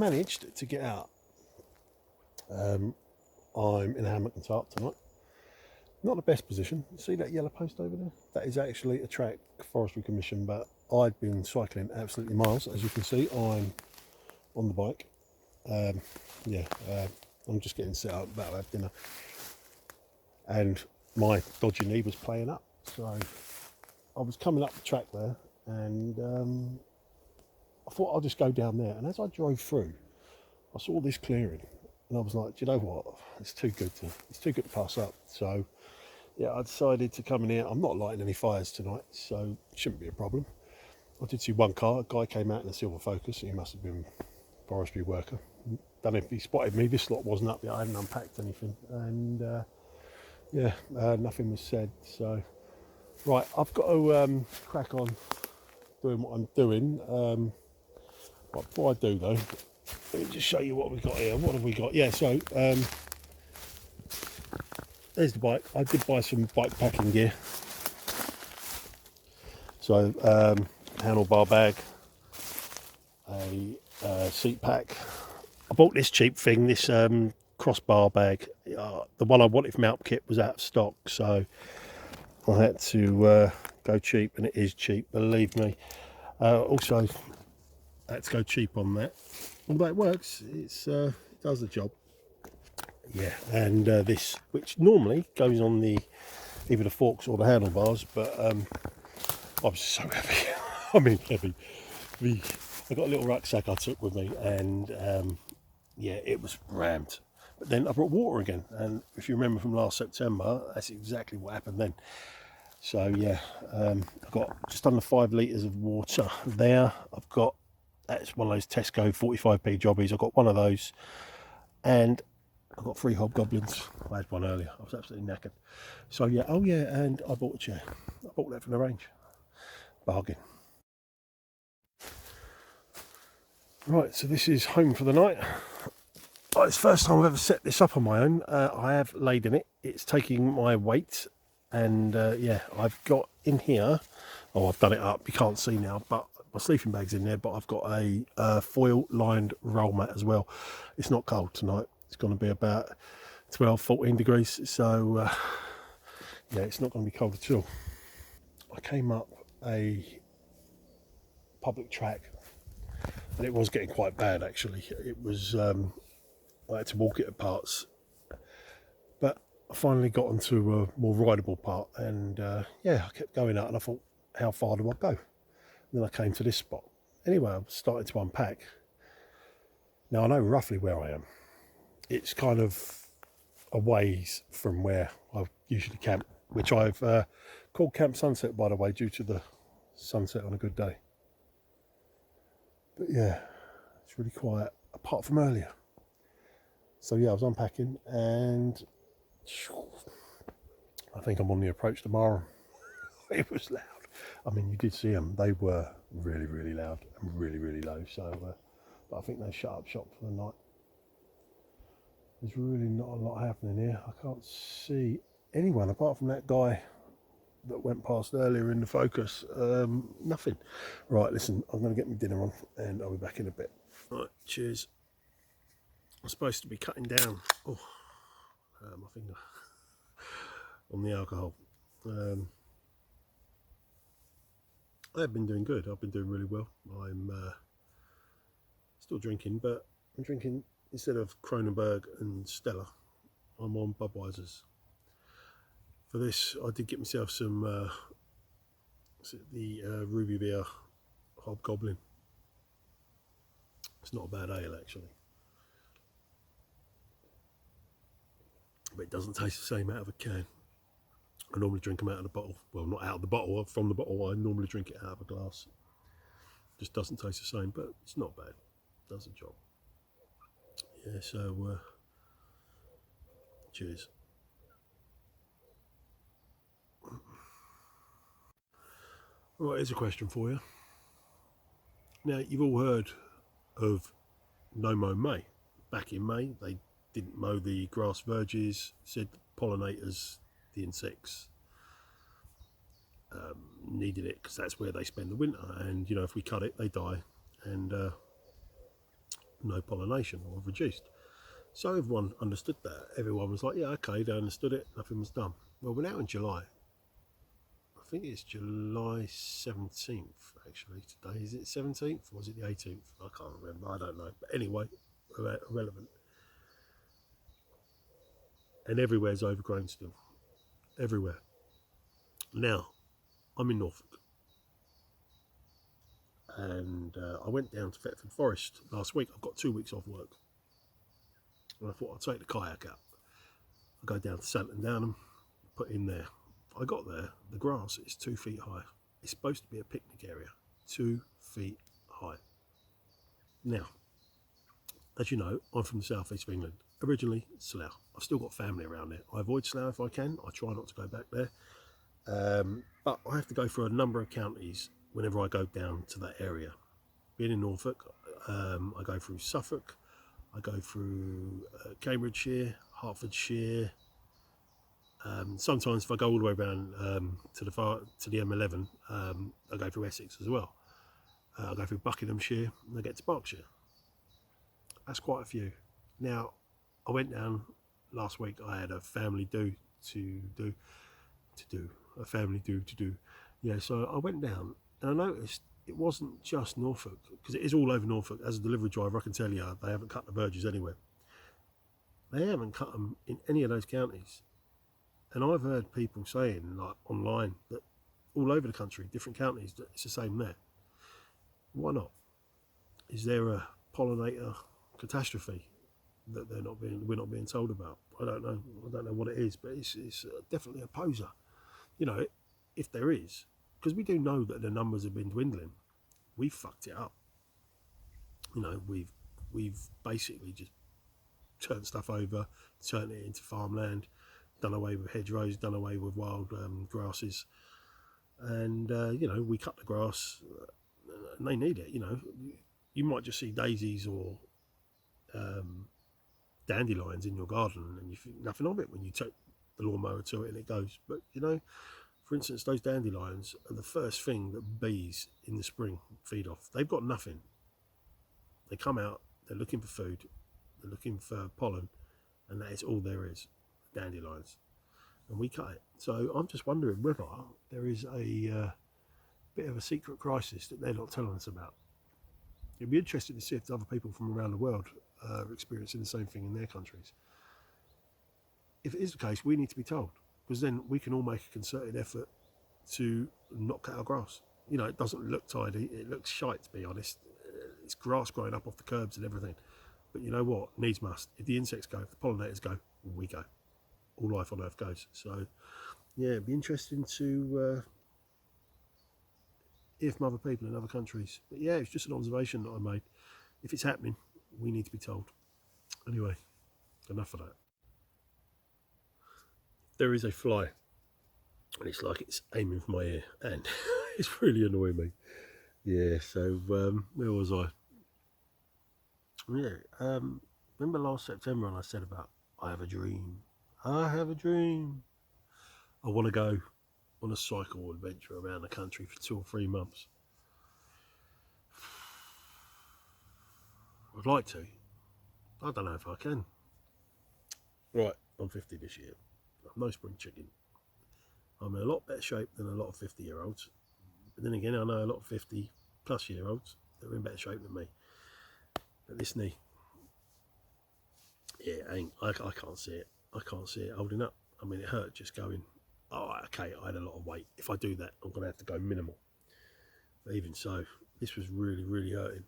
managed to get out. I'm in a hammock and tarp tonight. Not the best position. See that yellow post over there? That is actually a track forestry commission, but I'd been cycling absolutely miles. As you can see, I'm on the bike. I'm just getting set up, about to have dinner. And my dodgy knee was playing up. So I was coming up the track there, and I thought I'll just go down there. And as I drove through, I saw this clearing, and I was like, do you know what? It's too good to pass up. So yeah, I decided to come in here. I'm not lighting any fires tonight, so it shouldn't be a problem. I did see one car. A guy came out in a silver Focus. He must have been a forestry worker. Don't know if he spotted me. This lot wasn't up yet. I hadn't unpacked anything, and nothing was said. So right, I've got to crack on doing what I'm doing. But before I do though, let me just show you what we've got here. What have we got? Yeah, so there's the bike. I did buy some bike packing gear. So handlebar bag, a seat pack. I bought this cheap thing, this crossbar bag. The one I wanted from Kit was out of stock, so I had to go cheap, and it is cheap, believe me. Also, I had to go cheap on that. Although it works, it does the job. Yeah, and this, which normally goes on either the forks or the handlebars, but I was so heavy. I mean heavy. I got a little rucksack I took with me, and yeah, it was rammed. But then I brought water again, and if you remember from last September, that's exactly what happened then. So yeah, I've got just under 5 litres of water there. That's one of those Tesco 45p jobbies. I've got one of those, and I've got 3 hobgoblins. I had one earlier. I was absolutely knackered. So yeah, oh yeah, and I bought a chair. I bought that from the range. Bargain. Right, so this is home for the night. It's the first time I've ever set this up on my own. I have laid in it. It's taking my weight, and yeah, I've got in here. Oh, I've done it up. You can't see now, but my sleeping bag's in there. But I've got a foil-lined roll mat as well. It's not cold tonight. It's going to be about 12, 14 degrees. So yeah, it's not going to be cold at all. I came up a public track, and it was getting quite bad actually. It was I had to walk it at parts, but I finally got onto a more rideable part, and yeah, I kept going out, and I thought, how far do I go? And then I came to this spot. Anyway, I started to unpack. Now I know roughly where I am. It's kind of a ways from where I usually camp, which I've called Camp Sunset, by the way, due to the sunset on a good day. But yeah, it's really quiet, apart from earlier. So yeah, I was unpacking, and I think I'm on the approach tomorrow. It was loud. I mean, you did see them. They were really, really loud and really, really low. So, but I think they shut up shop for the night. There's really not a lot happening here. I can't see anyone apart from that guy that went past earlier in the Focus. Nothing. Right, listen, I'm going to get my dinner on, and I'll be back in a bit. Right, cheers. I'm supposed to be cutting down my finger on the alcohol. I've been doing good. I've been doing really well. I'm still drinking, but I'm drinking, instead of Kronenberg and Stella, I'm on Budweiser's. For this, I did get myself some the Ruby Beer Hobgoblin. It's not a bad ale actually, but it doesn't taste the same out of a can. I normally drink them out of the bottle. Well, not out of the bottle, from the bottle. I normally drink it out of a glass. Just doesn't taste the same, but it's not bad. Does the job. Yeah, so cheers. Right, here's a question for you. Now, you've all heard of No Mow May. Back in May, they didn't mow the grass verges, said pollinators, the insects, needed it because that's where they spend the winter, and you know, if we cut it, they die. And no pollination or reduced. So everyone understood that. Everyone was like, yeah, okay, they understood it, nothing was done. Well, we're now in July. I think it's July 17th, actually, today. Is it 17th or was it the 18th? I can't remember, I don't know. But anyway, irrelevant. And everywhere's overgrown still. Everywhere. Now, I'm in Norfolk. And I went down to Thetford Forest last week. I've got 2 weeks off work. And I thought I'd take the kayak out. I go down to Santon Downham, put in there. I got there, the grass is 2 feet high. It's supposed to be a picnic area, 2 feet high. Now, as you know, I'm from the southeast of England, originally Slough. I've still got family around there. I avoid Slough if I can. I try not to go back there. But I have to go through a number of counties whenever I go down to that area. Being in Norfolk, I go through Suffolk, I go through Cambridgeshire, Hertfordshire. Sometimes if I go all the way around to the M11, I go through Essex as well. I go through Buckinghamshire and I get to Berkshire. That's quite a few. Now, I went down last week. I had a family do. Yeah, so I went down and I noticed it wasn't just Norfolk, because it is all over Norfolk. As a delivery driver, I can tell you they haven't cut the verges anywhere. They haven't cut them in any of those counties. And I've heard people saying, like online, that all over the country, different counties, that it's the same there. Why not? Is there a pollinator catastrophe that we're not being told about? I don't know. I don't know what it is, but it's definitely a poser. You know, if there is, because we do know that the numbers have been dwindling. We've fucked it up. You know, we've basically just turned stuff over, turned it into farmland, done away with hedgerows, done away with wild grasses, and you know, we cut the grass, and they need it. You know, you might just see daisies or dandelions in your garden, and you think nothing of it when you take the lawnmower to it and it goes. But you know, for instance, those dandelions are the first thing that bees in the spring feed off. They've got nothing. They come out, they're looking for food, they're looking for pollen, and that is all there is, dandelions. And we cut it. So I'm just wondering whether there is a bit of a secret crisis that they're not telling us about. It'd be interesting to see if other people from around the world are experiencing the same thing in their countries. If it is the case, we need to be told, because then we can all make a concerted effort to not cut our grass. You know, it doesn't look tidy, it looks shite, to be honest. It's grass growing up off the curbs and everything. But you know what? Needs must. If the insects go, if the pollinators go, we go. All life on Earth goes. So, yeah, it'd be interesting to hear from other people in other countries. But yeah, it's just an observation that I made. If it's happening, we need to be told. Anyway, enough of that. There is a fly, and it's like it's aiming for my ear, and it's really annoying me. Yeah, so where was I? Yeah, remember last September when I said about I have a dream. I have a dream. I want to go on a cycle adventure around the country for 2 or 3 months. I'd like to. I don't know if I can. Right, I'm 50 this year. I'm no spring chicken. I'm in a lot better shape than a lot of 50-year-olds. But then again, I know a lot of 50-plus-year-olds that are in better shape than me. But this knee, yeah, I can't see it. I can't see it holding up. I mean, it hurt just going, oh, okay, I had a lot of weight. If I do that, I'm going to have to go minimal. But even so, this was really, really hurting.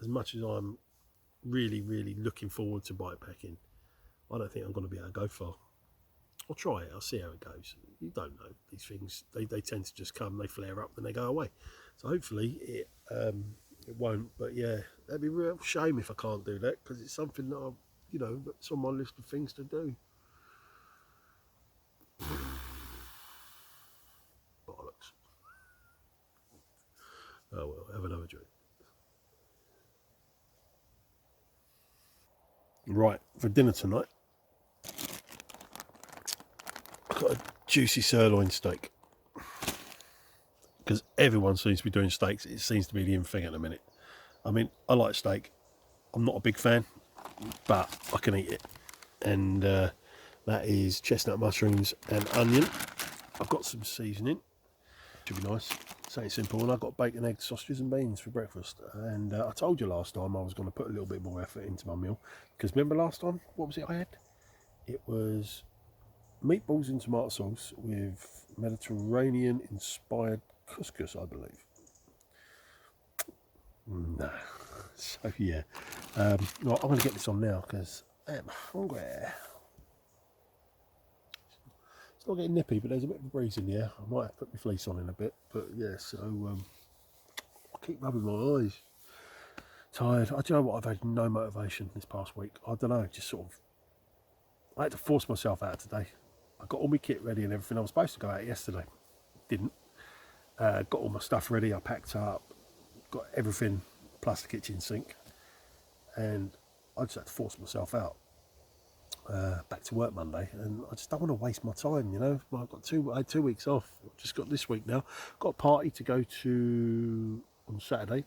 As much as I'm really, really looking forward to bikepacking, I don't think I'm going to be able to go far. I'll try it, I'll see how it goes. You don't know, these things, they tend to just come, they flare up, then they go away. So hopefully it won't, but yeah, that'd be a real shame if I can't do that, because it's something that I've, you know, that's on my list of things to do. Bollocks. Oh well, have another drink. Right, for dinner tonight, I've got a juicy sirloin steak. Because everyone seems to be doing steaks. It seems to be the in thing at the minute. I mean, I like steak. I'm not a big fan, but I can eat it. And that is chestnut mushrooms and onion. I've got some seasoning, should be nice. Something simple. And I've got bacon, eggs, sausages and beans for breakfast. And I told you last time I was going to put a little bit more effort into my meal, because remember last time, what was it I had? It was meatballs in tomato sauce with Mediterranean inspired couscous, I believe. No. So yeah, right, I'm going to get this on now because I'm hungry. It's not getting nippy, but there's a bit of a breeze in the air. I might have to put my fleece on in a bit, but yeah, so I keep rubbing my eyes. Tired. Do you know what? I've had no motivation this past week. I don't know, just sort of, I had to force myself out today. I got all my kit ready and everything. I was supposed to go out yesterday, didn't. Got all my stuff ready, I packed up, got everything plus the kitchen sink, and I just had to force myself out. Back to work Monday, and I just don't want to waste my time, you know. I had 2 weeks off. I've just got this week now. Got a party to go to on Saturday.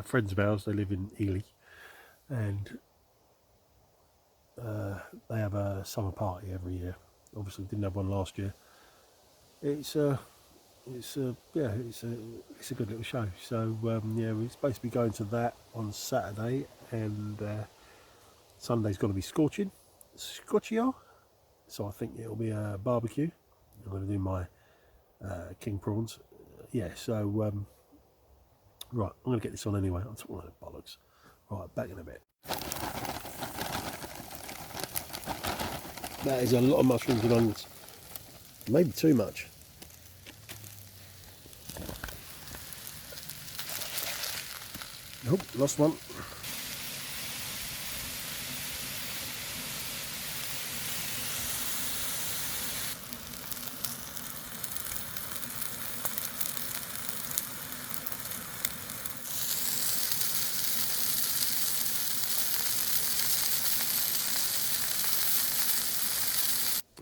Friends of ours, they live in Ely, and they have a summer party every year. Obviously, didn't have one last year. It's a good little show. So yeah, we're supposed to be going to that on Saturday, and Sunday's going to be scorchier. So I think it'll be a barbecue. I'm going to do my king prawns. Yeah, so right, I'm going to get this on anyway. I'm talking about bollocks. Right, back in a bit. That is a lot of mushrooms and onions. Maybe too much. Nope, lost one.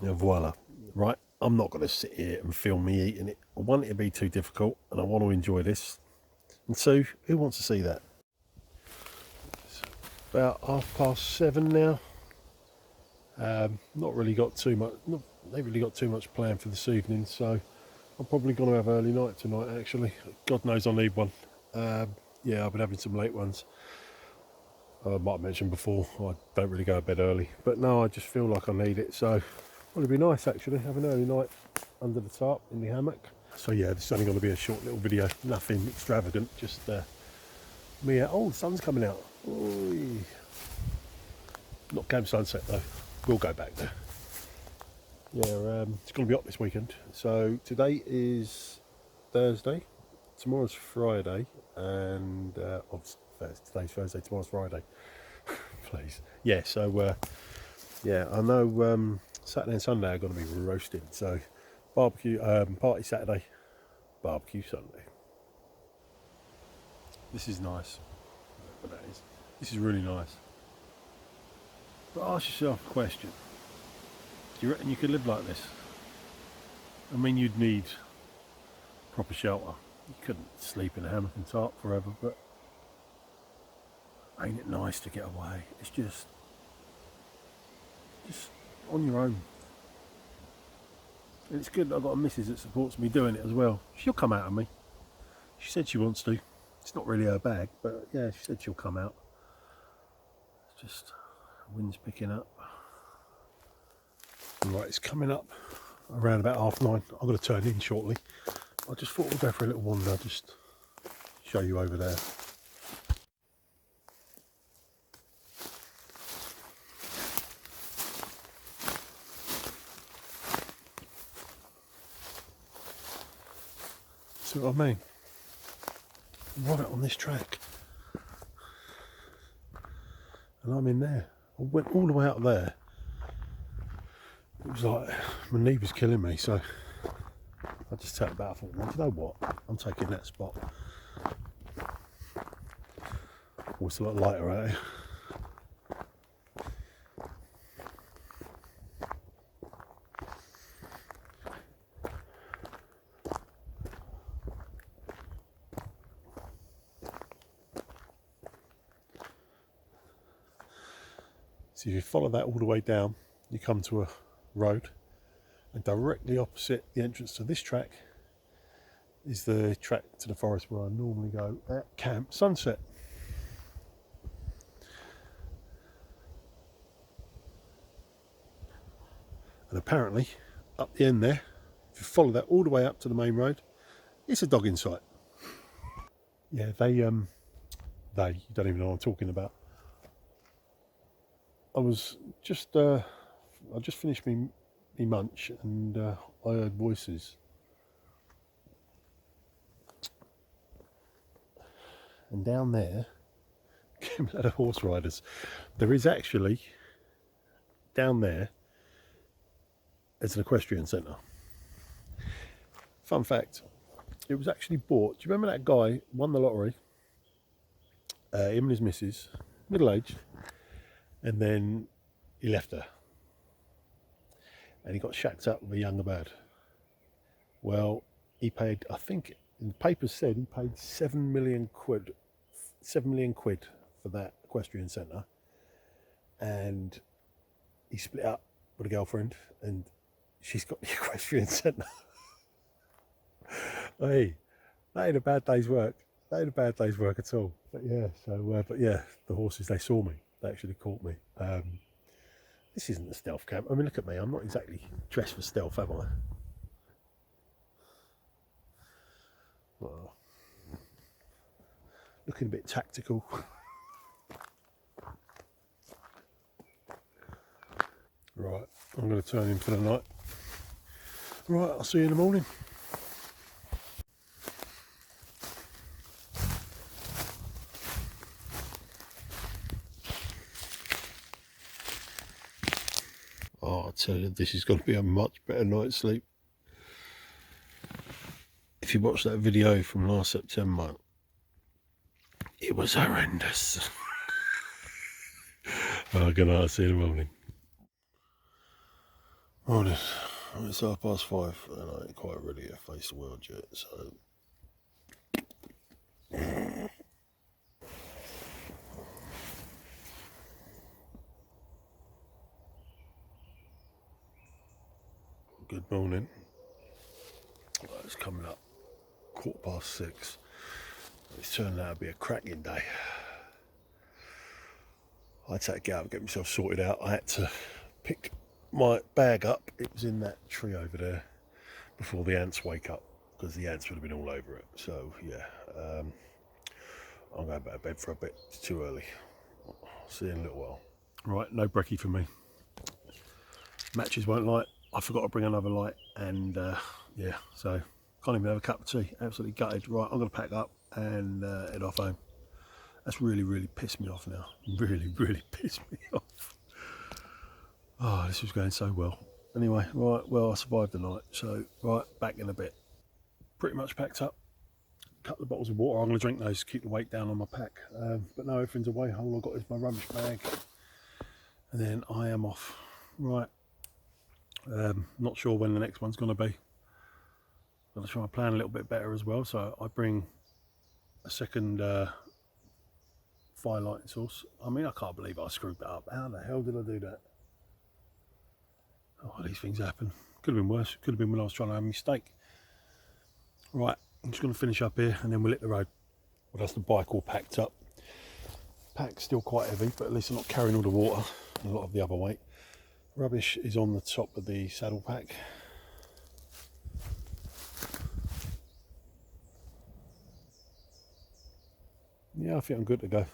And voila. Right, I'm not going to sit here and film me eating it. I want it to be too difficult, and I want to enjoy this. And so, who wants to see that? It's about 7:30 now. Not really got too much. They really got too much planned for this evening, so I'm probably going to have early night tonight. Actually, God knows I need one. Yeah, I've been having some late ones. I might have mentioned before, I don't really go to bed early, but no, I just feel like I need it. So, it'd be nice actually, have an early night under the tarp in the hammock. So yeah, this is only going to be a short little video, nothing extravagant, just me. Oh, the sun's coming out. Oy. Not Camp Sunset though. We'll go back there. Yeah, it's going to be hot this weekend. So today is Thursday, tomorrow's Friday, and today's Thursday, tomorrow's Friday. Please. Yeah, so yeah, I know Saturday and Sunday are going to be roasted. So barbecue, party Saturday, barbecue Sunday. This is nice. This is really nice. But ask yourself a question. Do you reckon you could live like this? I mean, you'd need proper shelter. You couldn't sleep in a hammock and tarp forever, but ain't it nice to get away? It's just on your own. And it's good that I've got a missus that supports me doing it as well. She'll come out of me. She said she wants to. It's not really her bag, but yeah, she said she'll come out. It's just, wind's picking up. Right, it's coming up around about 9:30. I'm going to turn in shortly. I just thought we'd go for a little wander, just show you over there. See what I mean? I'm right on this track. And I'm in there. I went all the way out there. It was like, my knee was killing me, so I just sat about. I thought, well, you know what? I'm taking that spot. Oh, it's a lot lighter out here. So if you follow that all the way down, you come to a road, and directly opposite the entrance to this track is the track to the forest where I normally go at Camp Sunset. And apparently, up the end there, if you follow that all the way up to the main road, it's a dogging site. Yeah, you don't even know what I'm talking about. I just finished me munch, and I heard voices. And down there, came a lot of horse riders. There is actually, down there, there's an equestrian centre. Fun fact, it was actually bought. Do you remember that guy won the lottery? Him and his missus, middle-aged, and then he left her. And he got shacked up with a younger bird. Well, he paid, I think, the papers said he paid 7 million quid for that equestrian centre, and he split up with a girlfriend, and she's got the equestrian centre. Hey, that ain't a bad day's work. That ain't a bad day's work at all. But yeah, the horses, they saw me. They actually caught me. This isn't a stealth camp. I mean, look at me. I'm not exactly dressed for stealth, am I? Well, looking a bit tactical. Right, I'm going to turn in for the night. Right, I'll see you in the morning. Oh, I tell you, this is going to be a much better night's sleep. If you watched that video from last September, it was horrendous. Oh, good night, I'll see you in the morning. Morning. It's 5:30 and I ain't quite ready to face the world yet, so... Good morning. Well, it's coming up 6:15. It's turned out to be a cracking day. I had to get out and get myself sorted out. I had to pick my bag up. It was in that tree over there before the ants wake up, because the ants would have been all over it. So yeah, I'm going back to bed for a bit. It's too early. See you in a little while. Right, no brekkie for me. Matches won't light. I forgot to bring another light, and yeah, so can't even have a cup of tea. Absolutely gutted. Right, I'm going to pack up and head off home. That's really pissed me off now. Really pissed me off. Oh, this was going so well. Anyway, right, well, I survived the night, so right, back in a bit. Pretty much packed up. A couple of bottles of water. I'm going to drink those to keep the weight down on my pack. But no, everything's away. All I've got is my rubbish bag, and then I am off. Right. Not sure when the next one's going to be. Got to try and plan a little bit better as well. So I bring a second fire lighting source. I mean, I can't believe I screwed that up. How the hell did I do that? Oh, these things happen. Could have been worse. Could have been when I was trying to have a mistake. Right, I'm just going to finish up here and then we'll hit the road. Well, that's the bike all packed up. Pack's still quite heavy, but at least I'm not carrying all the water and a lot of the other weight. Rubbish is on the top of the saddle pack. Yeah, I think I'm good to go.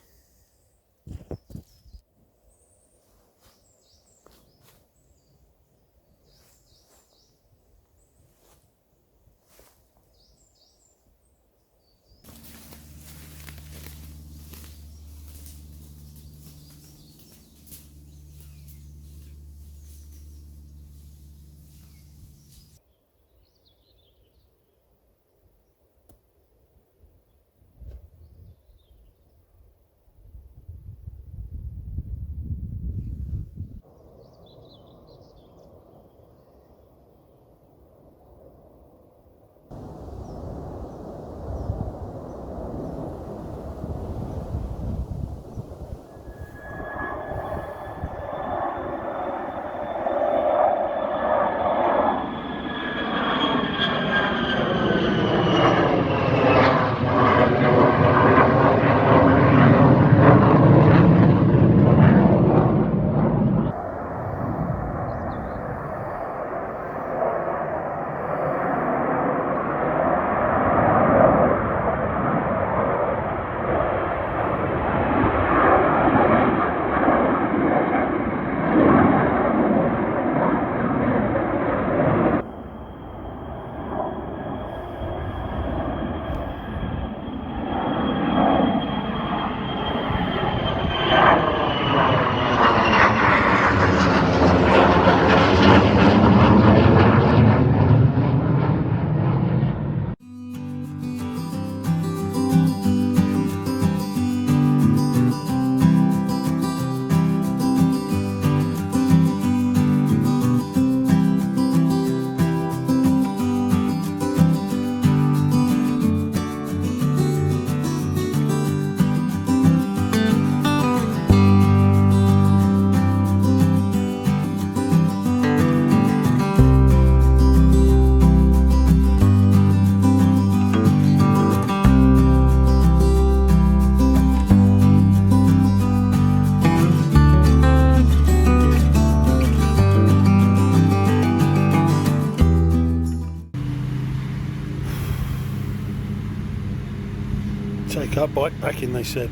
take up bikepacking, they said.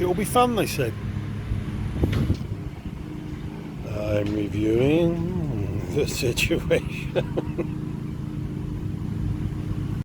It'll be fun, they said. I'm reviewing the situation.